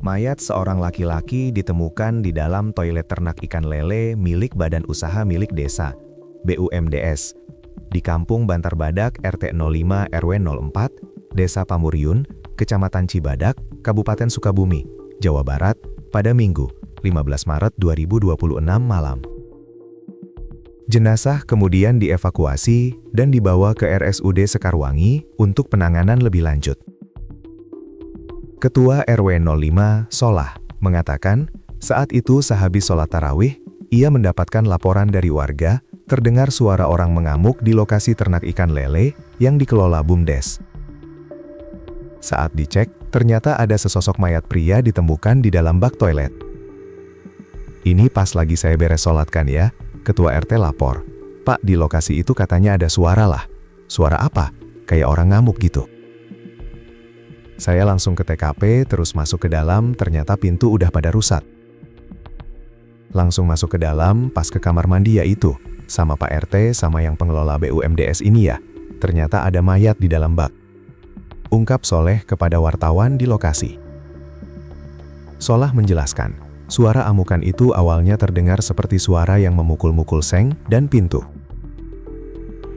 Mayat seorang laki-laki ditemukan di dalam toilet ternak ikan lele milik Badan Usaha Milik Desa, BUMDes, di Kampung Bantar Badak RT 05 RW 04, Desa Pamuriun, Kecamatan Cibadak, Kabupaten Sukabumi, Jawa Barat, pada Minggu, 15 Maret 2026 malam. Jenazah kemudian dievakuasi dan dibawa ke RSUD Sekarwangi untuk penanganan lebih lanjut. Ketua RW 05, Solah, mengatakan, saat itu sehabis sholat tarawih, ia mendapatkan laporan dari warga, terdengar suara orang mengamuk di lokasi ternak ikan lele yang dikelola BUMDes. Saat dicek, ternyata ada sesosok mayat pria ditemukan di dalam bak toilet. Ini pas lagi saya beres sholat kan ya, Ketua RT lapor. Pak, di lokasi itu katanya ada suara lah. Suara apa? Kayak orang ngamuk gitu. Saya langsung ke TKP, terus masuk ke dalam, ternyata pintu udah pada rusak. Langsung masuk ke dalam, pas ke kamar mandi ya itu, sama Pak RT sama yang pengelola BUMDes ini ya, ternyata ada mayat di dalam bak. Ungkap Soleh kepada wartawan di lokasi. Solah menjelaskan, suara amukan itu awalnya terdengar seperti suara yang memukul-mukul seng dan pintu.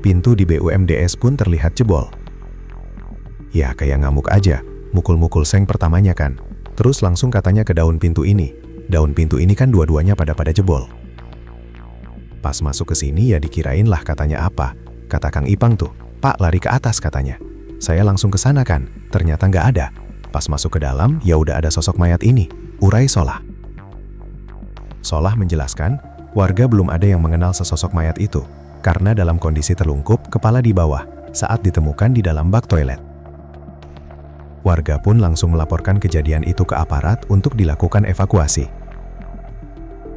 Pintu di BUMDes pun terlihat jebol. Ya kayak ngamuk aja. Mukul-mukul seng pertamanya kan, terus langsung katanya ke daun pintu ini. Daun pintu ini kan dua-duanya pada jebol. Pas masuk ke sini ya dikirain lah katanya apa. Kata Kang Ipang tuh, Pak lari ke atas katanya. Saya langsung ke sana kan, ternyata nggak ada. Pas masuk ke dalam ya udah ada sosok mayat ini, urai Solah. Solah menjelaskan, warga belum ada yang mengenal sesosok mayat itu, karena dalam kondisi terlungkup kepala di bawah saat ditemukan di dalam bak toilet. Warga pun langsung melaporkan kejadian itu ke aparat untuk dilakukan evakuasi.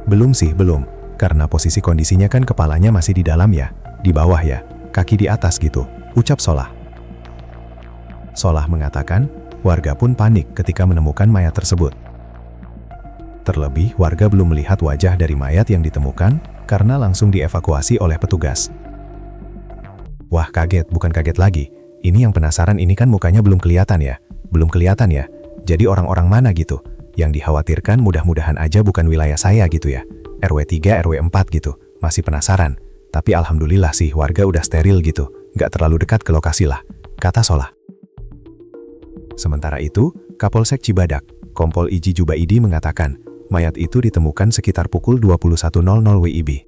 Belum, karena posisi kondisinya kan kepalanya masih di dalam ya, di bawah ya, kaki di atas gitu, ucap Solah. Solah mengatakan, warga pun panik ketika menemukan mayat tersebut. Terlebih, warga belum melihat wajah dari mayat yang ditemukan karena langsung dievakuasi oleh petugas. Wah kaget, bukan kaget lagi, ini yang penasaran ini kan mukanya belum kelihatan ya. Jadi orang-orang mana gitu? Yang dikhawatirkan mudah-mudahan aja bukan wilayah saya gitu ya. RW 3, RW 4 gitu. Masih penasaran. Tapi alhamdulillah sih warga udah steril gitu. Nggak terlalu dekat ke lokasi lah, kata Solah. Sementara itu, Kapolsek Cibadak, Kompol Iji Jubaidi mengatakan, mayat itu ditemukan sekitar pukul 21.00 WIB.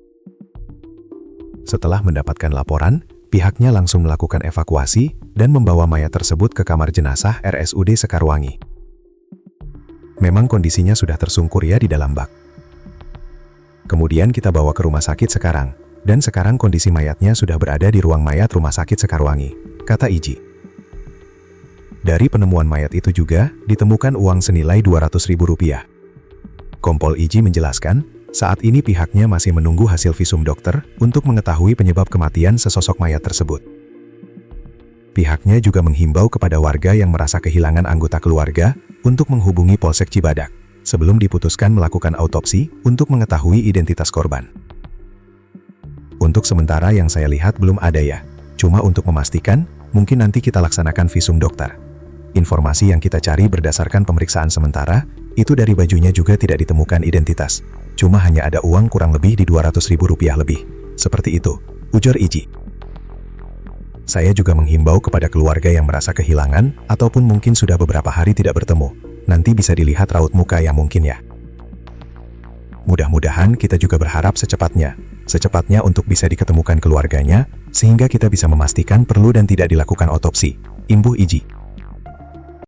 Setelah mendapatkan laporan, pihaknya langsung melakukan evakuasi dan membawa mayat tersebut ke kamar jenazah RSUD Sekarwangi. Memang kondisinya sudah tersungkur ya di dalam bak. Kemudian kita bawa ke rumah sakit sekarang, dan sekarang kondisi mayatnya sudah berada di ruang mayat rumah sakit Sekarwangi, kata Iji. Dari penemuan mayat itu juga ditemukan uang senilai Rp200.000. Kompol Iji menjelaskan, saat ini pihaknya masih menunggu hasil visum dokter untuk mengetahui penyebab kematian sesosok mayat tersebut. Pihaknya juga menghimbau kepada warga yang merasa kehilangan anggota keluarga untuk menghubungi Polsek Cibadak sebelum diputuskan melakukan autopsi untuk mengetahui identitas korban. Untuk sementara yang saya lihat belum ada ya, cuma untuk memastikan, mungkin nanti kita laksanakan visum dokter. Informasi yang kita cari berdasarkan pemeriksaan sementara, itu dari bajunya juga tidak ditemukan identitas. Cuma hanya ada uang kurang lebih di Rp200.000 lebih. Seperti itu, ujar Iji. Saya juga menghimbau kepada keluarga yang merasa kehilangan ataupun mungkin sudah beberapa hari tidak bertemu. Nanti bisa dilihat raut muka yang mungkin ya. Mudah-mudahan kita juga berharap secepatnya untuk bisa diketemukan keluarganya, sehingga kita bisa memastikan perlu dan tidak dilakukan otopsi, imbuh Iji.